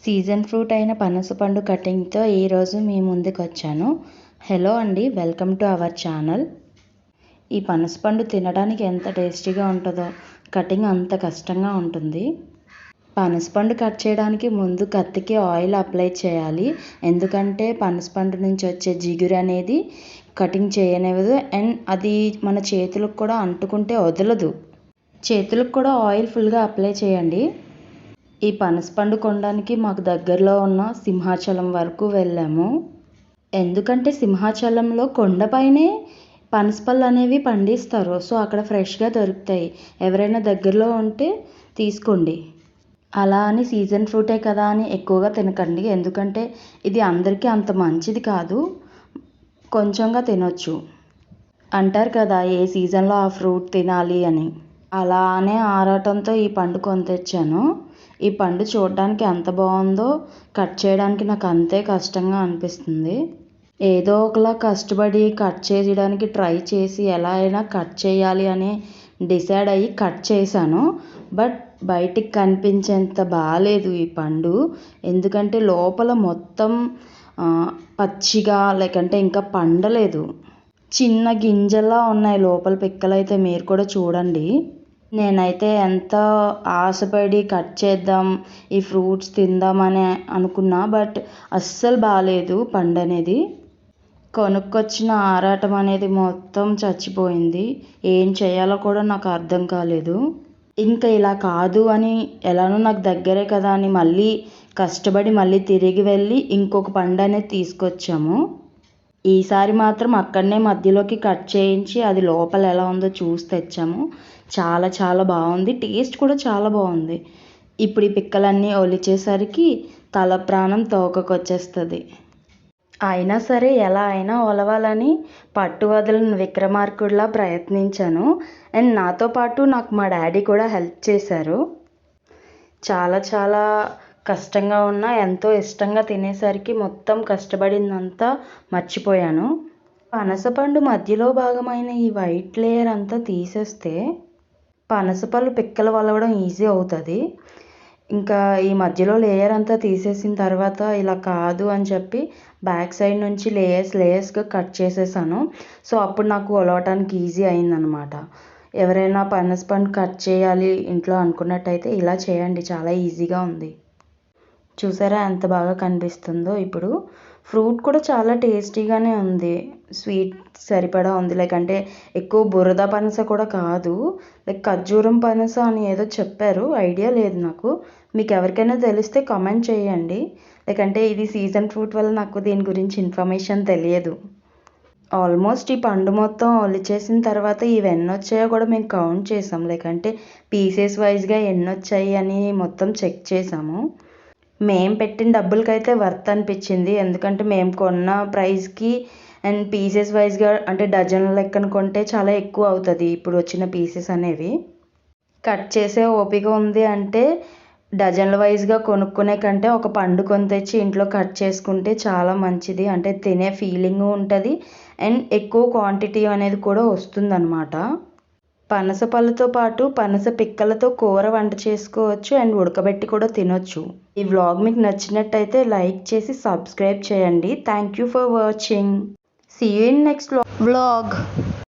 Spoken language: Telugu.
సీజన్ ఫ్రూట్ అయిన పనసపండు కటింగ్తో ఈరోజు మీ ముందుకు వచ్చాను. హలో అండి, వెల్కమ్ టు అవర్ ఛానల్. ఈ పనసపండు తినడానికి ఎంత టేస్టీగా ఉంటుందో, కటింగ్ అంత కష్టంగా ఉంటుంది. పనసపండు కట్ చేయడానికి ముందు కత్తికి ఆయిల్ అప్లై చేయాలి. ఎందుకంటే పనసపండు నుంచి వచ్చే జిగురు అనేది కటింగ్ చేయనివ్వదు. అండ్ అది మన చేతులకు కూడా అంటుకుంటే వదలదు. చేతులకు కూడా ఆయిల్ ఫుల్గా అప్లై చేయండి. ఈ పనసపండు కొనడానికి మాకు దగ్గరలో ఉన్న సింహాచలం వరకు వెళ్ళాము. ఎందుకంటే సింహాచలంలో కొండపైనే పనసపళ్ళు అనేవి పండిస్తారు. సో అక్కడ ఫ్రెష్గా దొరుకుతాయి. ఎవరైనా దగ్గరలో ఉంటే తీసుకోండి. అలా అని సీజన్ ఫ్రూటే కదా అని ఎక్కువగా తినకండి. ఎందుకంటే ఇది అందరికీ అంత మంచిది కాదు. కొంచెంగా తినొచ్చు. అంటారు కదా, ఏ సీజన్లో ఆ ఫ్రూట్ తినాలి అని. అలానే ఆరాటంతో ఈ పండు కొని తెచ్చాను. ఈ పండు చూడడానికి ఎంత బాగుందో కట్ చేయడానికి నాకు అంతే కష్టంగా అనిపిస్తుంది. ఏదో ఒకలా కష్టపడి కట్ చేయడానికి ట్రై చేసి ఎలా అయినా కట్ చేయాలి అని డిసైడ్ అయ్యి కట్ చేశాను. బట్ బయటికి కనిపించేంత బాగాలేదు ఈ పండు. ఎందుకంటే లోపల మొత్తం పచ్చిగా, లేకంటే ఇంకా పండలేదు. చిన్న గింజలా ఉన్నాయి లోపల పిక్కలు. అయితే మీరు కూడా చూడండి. నేనైతే ఎంత ఆశపడి కట్ చేద్దాం, ఈ ఫ్రూట్స్ తిందామని అనుకున్నా. బట్ అస్సలు బాగాలేదు పండు అనేది. కొనుక్కొచ్చిన ఆరాటం అనేది మొత్తం చచ్చిపోయింది. ఏం చేయాలో కూడా నాకు అర్థం కాలేదు. ఇంకా ఇలా కాదు అని, ఎలానో నాకు దగ్గరే కదా అని మళ్ళీ కష్టపడి మళ్ళీ తిరిగి వెళ్ళి ఇంకొక పండు అనేది తీసుకొచ్చాము. ఈసారి మాత్రం అక్కడనే మధ్యలోకి కట్ చేయించి అది లోపల ఎలా ఉందో చూసి తెచ్చాము. చాలా చాలా బాగుంది. టేస్ట్ కూడా చాలా బాగుంది. ఇప్పుడు ఈ పిక్కలన్నీ ఒలిచేసరికి తల ప్రాణం తోకకొచ్చేస్తుంది. అయినా సరే ఎలా అయినా ఒలవాలని పట్టు వదలని విక్రమార్కుడిలా ప్రయత్నించాను. అండ్ నాతో పాటు నాకు మా డాడీ కూడా హెల్ప్ చేశారు. చాలా చాలా కష్టంగా ఉన్నా ఎంతో ఇష్టంగా తినేసరికి మొత్తం కష్టపడిందంతా మర్చిపోయాను. పనసపండు మధ్యలో భాగమైన ఈ వైట్ లేయర్ అంతా తీసేస్తే పనసపళ్ళు పిక్కలు వలవడం ఈజీ అవుతుంది. ఇంకా ఈ మధ్యలో లేయర్ అంతా తీసేసిన తర్వాత ఇలా కాదు అని చెప్పి బ్యాక్ సైడ్ నుంచి లేయర్స్గా కట్ చేసేసాను. సో అప్పుడు నాకు ఒలవటానికి ఈజీ అయిందనమాట. ఎవరైనా పనసపండు కట్ చేయాలి ఇంట్లో అనుకున్నట్టయితే ఇలా చేయండి. చాలా ఈజీగా ఉంది. చూసారా ఎంత బాగా కనిపిస్తుందో. ఇప్పుడు ఫ్రూట్ కూడా చాలా టేస్టీగానే ఉంది. స్వీట్ సరిపడా ఉంది. లేకంటే ఎక్కువ బురద పనస కూడా కాదు. లైక్ ఖర్జూరం పనస అని ఏదో చెప్పారు, ఐడియా లేదు నాకు. మీకు ఎవరికైనా తెలిస్తే కామెంట్ చేయండి. లేకంటే ఇది సీజన్ ఫ్రూట్ వల్ల నాకు దీని గురించి ఇన్ఫర్మేషన్ తెలియదు. ఆల్మోస్ట్ ఈ పండు మొత్తం ఒలిచేసిన తర్వాత ఇవి ఎన్ని వచ్చాయో కూడా మేము కౌంట్ చేసాం. లేకంటే పీసెస్ వైజ్గా ఎన్ని వచ్చాయి అని మొత్తం చెక్ చేసాము. మేము పెట్టిన డబ్బులకైతే వర్త్ అనిపించింది. ఎందుకంటే మేము కొన్న ప్రైస్కి అండ్ పీసెస్ వైజ్గా అంటే డజన్ లెక్కన కొంటే చాలా ఎక్కువ అవుతుంది. ఇప్పుడు వచ్చిన పీసెస్ అనేవి కట్ చేసే ఓపిక ఉంది అంటే డజన్ల వైజ్గా కొనుక్కునే కంటే ఒక పండు కొని తెచ్చి ఇంట్లో కట్ చేసుకుంటే చాలా మంచిది. అంటే తినే ఫీలింగ్ ఉంటుంది అండ్ ఎక్కువ క్వాంటిటీ అనేది కూడా వస్తుందన్నమాట. పనస పళ్ళతో పాటు పనస పిక్కలతో కూర వంట చేసుకోవచ్చు అండ్ ఉడకబెట్టి కూడా తినొచ్చు. ఈ వ్లాగ్ మీకు నచ్చినట్టయితే లైక్ చేసి సబ్స్క్రైబ్ చేయండి. Thank you for watching. See you in next vlog.